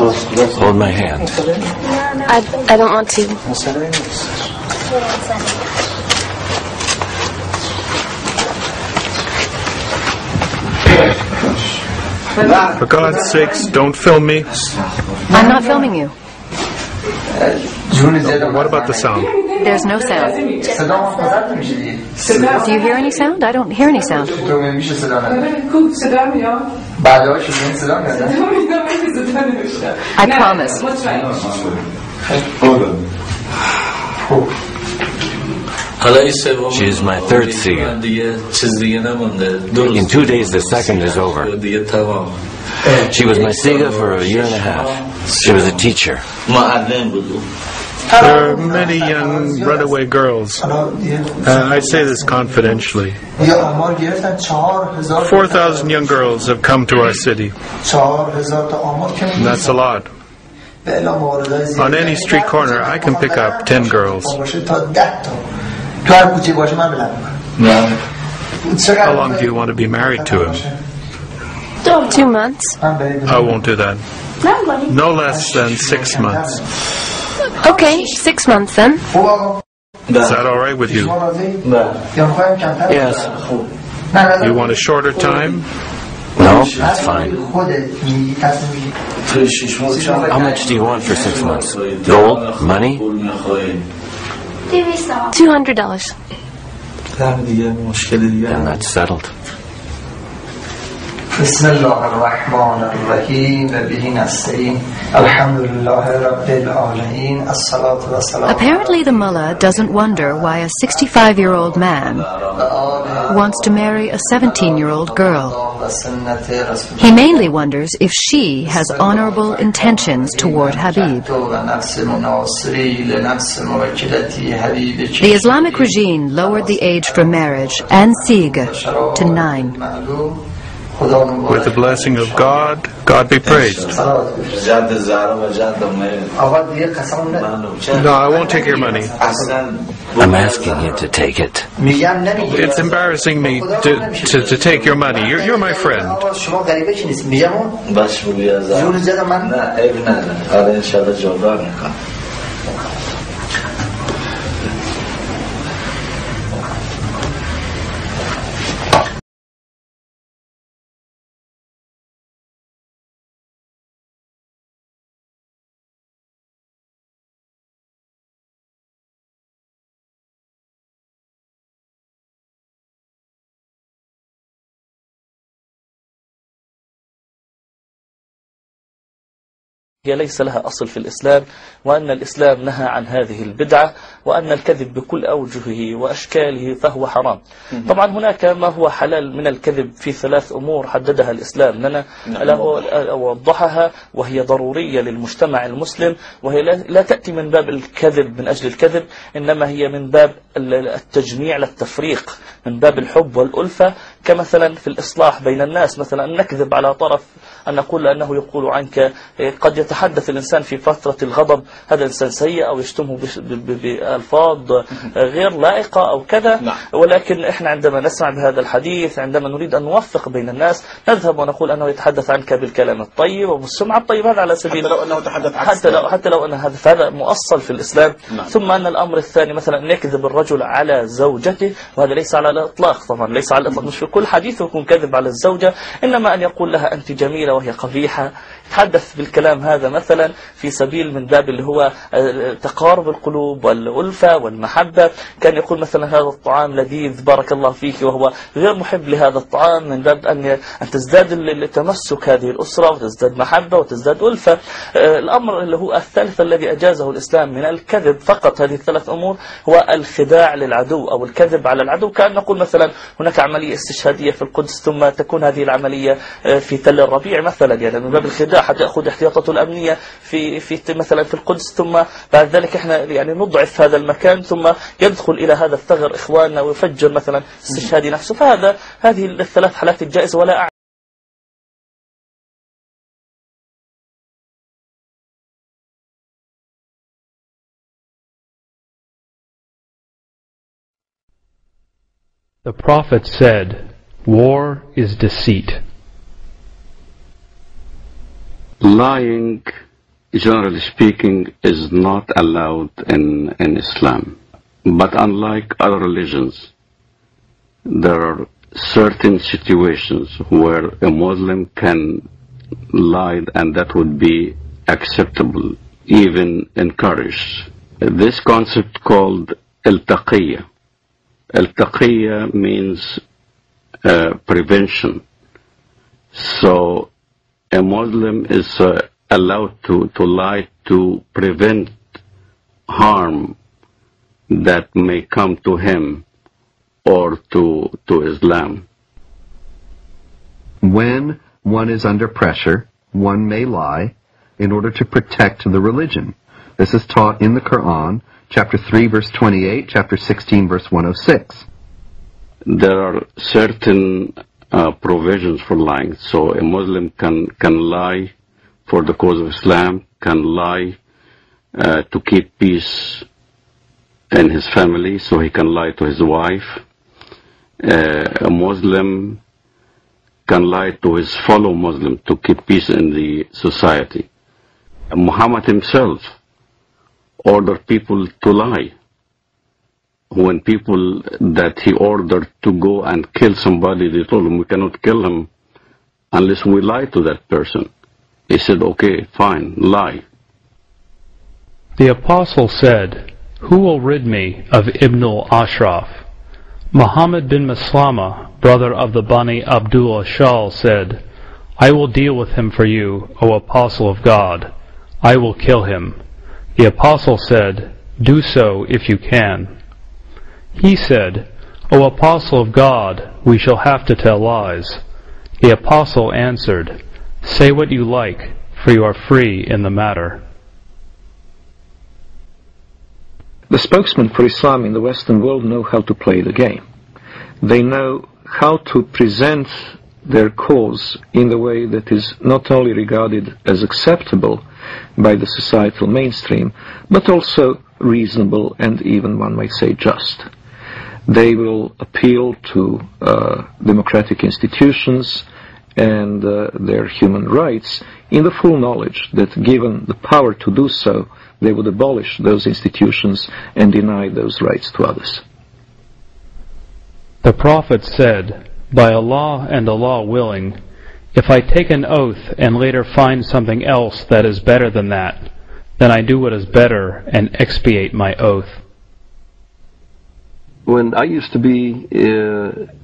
Hold my hand. I don't want to. For God's sakes, don't film me. I'm not filming you. What about the sound? There's no sound. Do you hear any sound? I don't hear any sound. I promise. She is my third seer. In 2 days, the second is over. She was my siga for a year and a half. She was a teacher. There are many young runaway girls. I say this confidentially. 4,000 young girls have come to our city. And that's a lot. On any street corner, I can pick up 10 girls. How long do you want to be married to him? 2 months. I won't do that. No less than 6 months. Okay, 6 months then. Is that all right with you? Yes. You want a shorter time? No, that's fine. How much do you want for 6 months? Gold? Money? $200. Then that's settled. بسم الله الرحمن الرحیم و به نستعین الحمد لله رب العالمین الصلاة والسلام. Apparently the mullah doesn't wonder why a 65-year-old man wants to marry a 17-year-old girl. He mainly wonders if she has honorable intentions toward Habib. The Islamic regime lowered the age for marriage and siga to 9. With the blessing of God, God be praised. No, I won't take your money. I'm asking you to take it. It's embarrassing me to take your money. You're my friend. هي ليس لها أصل في الإسلام، وأن الإسلام نهى عن هذه البدعة، وأن الكذب بكل أوجهه وأشكاله فهو حرام. طبعا هناك ما هو حلال من الكذب في 3 أمور حددها الإسلام لنا ووضحها، وهي ضرورية للمجتمع المسلم، وهي لا تأتي من باب الكذب من أجل الكذب، إنما هي من باب التجميع للتفريق، من باب الحب والألفة، كمثلا في الإصلاح بين الناس، مثلا أن نكذب على طرف، أن نقول أنه يقول عنك. قد يتحدث الإنسان في فترة الغضب هذا الإنسان سيء، أو يشتمه بألفاظ غير لائقة أو كذا، ولكن إحنا عندما نسمع بهذا الحديث، عندما نريد أن نوفق بين الناس، نذهب ونقول أنه يتحدث عنك بالكلام الطيب وبالسمعة الطيبة، هذا على سبيل حتى لو أنه تحدث حتى لو أن هذا مؤصل في الإسلام. ثم أن الأمر الثاني مثلا أن يكذب الرجل على زوجته، وهذا ليس على الإطلاق، طبعا ليس على الإطلاق، مش في كل حديث يكون كذب على الزوجة، إنما أن يقول لها أنت جميلة وهي قبيحة، يتحدث بالكلام هذا مثلا في سبيل من باب اللي هو تقارب القلوب والألفة والمحبة. كان يقول مثلا هذا الطعام لذيذ بارك الله فيك، وهو غير محب لهذا الطعام، من باب أن تزداد التمسك هذه الأسرة، وتزداد محبة وتزداد ألفة. الأمر اللي هو الثالث الذي أجازه الإسلام من الكذب فقط، هذه ال3 أمور، هو الخداع للعدو أو الكذب على العدو. كأن نقول مثلا هناك عملية استشهادية في القدس، ثم تكون هذه العملية في تل الربيع مثلا، يعني من باب الخداع حتى يأخذ احتياطاته الأمنية في مثلا في القدس، ثم بعد ذلك احنا يعني نضعف هذا المكان، ثم يدخل إلى هذا الثغر إخواننا ويفجر مثلا استشهادي نفسه. هذه ال3 حالات الجائزة ولا أعلم. The Prophet said, war is deceit. Lying generally speaking, is not allowed in Islam. But unlike other religions, there are certain situations where a Muslim can lie, and that would be acceptable, even encouraged. This concept called al-taqiyya. Al-taqiyya means prevention. So a Muslim is allowed to lie to prevent harm that may come to him or to Islam. When one is under pressure, one may lie in order to protect the religion. This is taught in the Qur'an, chapter 3, verse 28, chapter 16, verse 106. There are certain provisions for lying. So a Muslim can lie for the cause of Islam, can lie to keep peace in his family, so he can lie to his wife. A Muslim can lie to his fellow Muslim to keep peace in the society. Muhammad himself ordered people to lie. When people that he ordered to go and kill somebody, they told him, we cannot kill him unless we lie to that person. He said, okay, fine, lie. The apostle said, "Who will rid me of Ibn al-Ashraf?" Muhammad bin Maslama, brother of the Bani Abdul Ashal, said, "I will deal with him for you, O apostle of God. I will kill him." The apostle said, "Do so if you can." He said, "O apostle of God, we shall have to tell lies." The apostle answered, "Say what you like, for you are free in the matter." The spokesmen for Islam in the Western world know how to play the game. They know how to present their cause in the way that is not only regarded as acceptable by the societal mainstream, but also reasonable and even, one might say, just. They will appeal to democratic institutions and their human rights in the full knowledge that, given the power to do so, they would abolish those institutions and deny those rights to others. The Prophet said, "By Allah and Allah willing, if I take an oath and later find something else that is better than that, then I do what is better and expiate my oath." When I used to be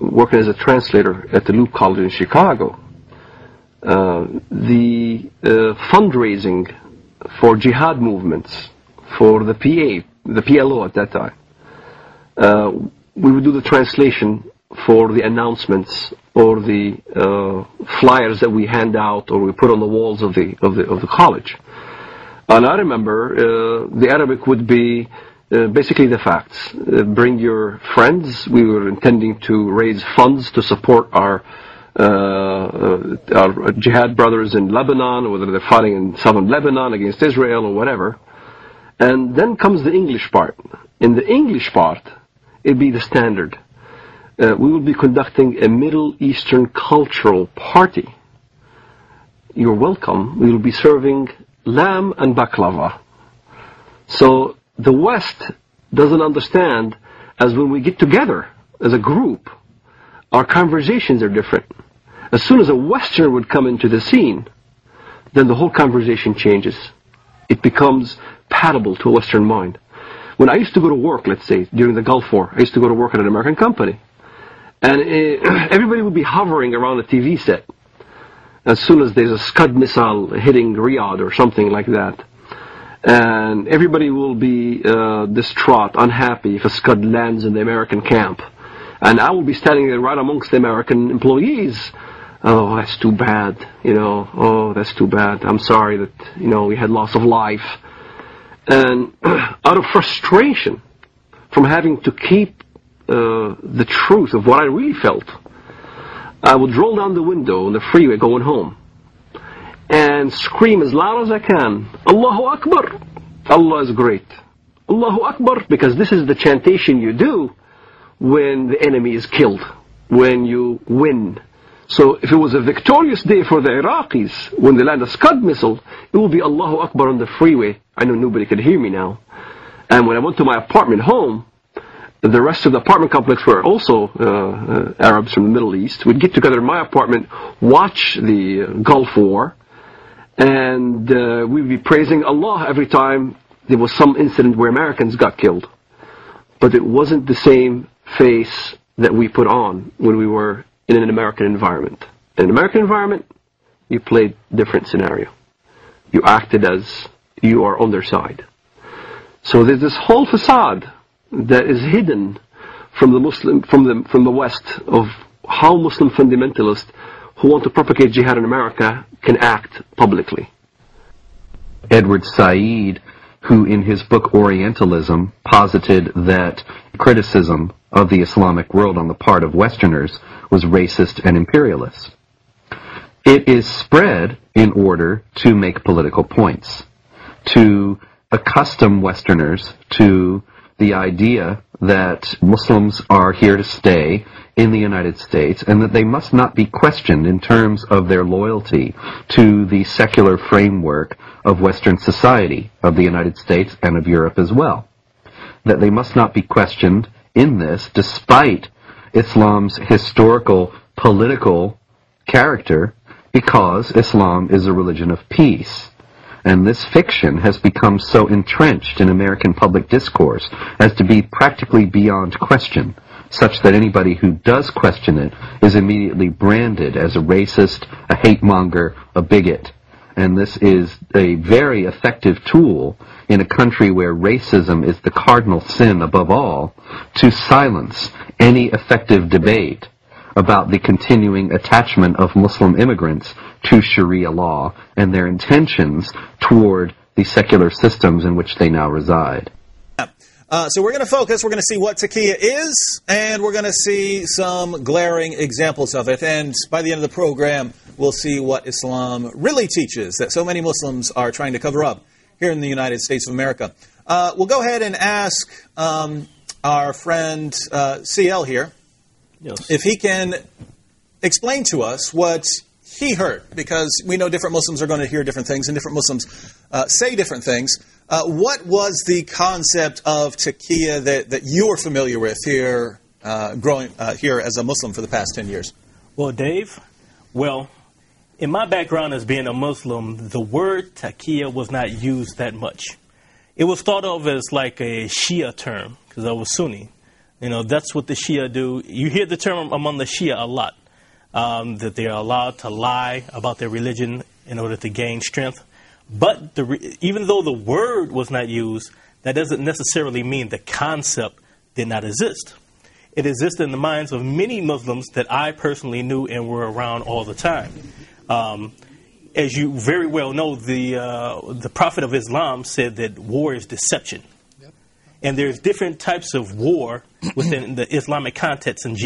working as a translator at the Loop College in Chicago, the fundraising for jihad movements, for the PLO at that time, we would do the translation for the announcements or the flyers that we hand out or we put on the walls of the college. And I remember the Arabic would be basically the facts. Bring your friends. We were intending to raise funds to support our jihad brothers in Lebanon, whether they're fighting in southern Lebanon against Israel or whatever. And then comes the English part. In the English part, it'd be the standard. We will be conducting a Middle Eastern cultural party. You're welcome. We will be serving lamb and baklava. So the West doesn't understand, as when we get together as a group, our conversations are different. As soon as a Westerner would come into the scene, then the whole conversation changes. It becomes palatable to a Western mind. When I used to go to work, let's say, during the Gulf War, I used to go to work at an American company. And everybody would be hovering around a TV set as soon as there's a Scud missile hitting Riyadh or something like that. And everybody will be distraught, unhappy if a Scud lands in the American camp. And I will be standing there right amongst the American employees. Oh, that's too bad, oh, that's too bad. I'm sorry that, we had loss of life. And out of frustration from having to keep the truth of what I really felt, I would roll down the window on the freeway going home and scream as loud as I can, Allahu Akbar, Allah is great. Allahu Akbar, because this is the chantation you do when the enemy is killed, when you win. So if it was a victorious day for the Iraqis when they land a Scud missile, it will be Allahu Akbar on the freeway. I know nobody could hear me now. And when I went to my apartment home, the rest of the apartment complex were also Arabs from the Middle East. We'd get together in my apartment, watch the Gulf War, and we'd be praising Allah every time there was some incident where Americans got killed. But it wasn't the same face that we put on when we were in an American environment. In an American environment, you played different scenario. You acted as you are on their side. So there's this whole facade that is hidden from the West of how Muslim fundamentalists who want to propagate jihad in America can act publicly. Edward Said, who in his book Orientalism posited that criticism of the Islamic world on the part of Westerners was racist and imperialist. It is spread in order to make political points, to accustom Westerners to the idea that Muslims are here to stay in the United States and that they must not be questioned in terms of their loyalty to the secular framework of Western society, of the United States and of Europe as well. That they must not be questioned in this despite Islam's historical, political character, because Islam is a religion of peace. And this fiction has become so entrenched in American public discourse as to be practically beyond question, such that anybody who does question it is immediately branded as a racist, a hate-monger, a bigot. And this is a very effective tool in a country where racism is the cardinal sin above all, to silence any effective debate about the continuing attachment of Muslim immigrants to Sharia law and their intentions toward the secular systems in which they now reside. So we're going to focus, we're going to see what taqiyya is, and we're going to see some glaring examples of it. And by the end of the program, we'll see what Islam really teaches, that so many Muslims are trying to cover up here in the United States of America. We'll go ahead and ask our friend CL here, yes, if he can explain to us what he heard, because we know different Muslims are going to hear different things and different Muslims say different things. What was the concept of taqiyya that you were familiar with here, growing here as a Muslim for the past 10 years? Well, Dave, in my background as being a Muslim, the word taqiyya was not used that much. It was thought of as like a Shia term, because I was Sunni. You know, that's what the Shia do. You hear the term among the Shia a lot, that they are allowed to lie about their religion in order to gain strength. But even though the word was not used, that doesn't necessarily mean the concept did not exist. It existed in the minds of many Muslims that I personally knew and were around all the time. As you very well know, the Prophet of Islam said that war is deception. Yep. And there's different types of war within the Islamic context and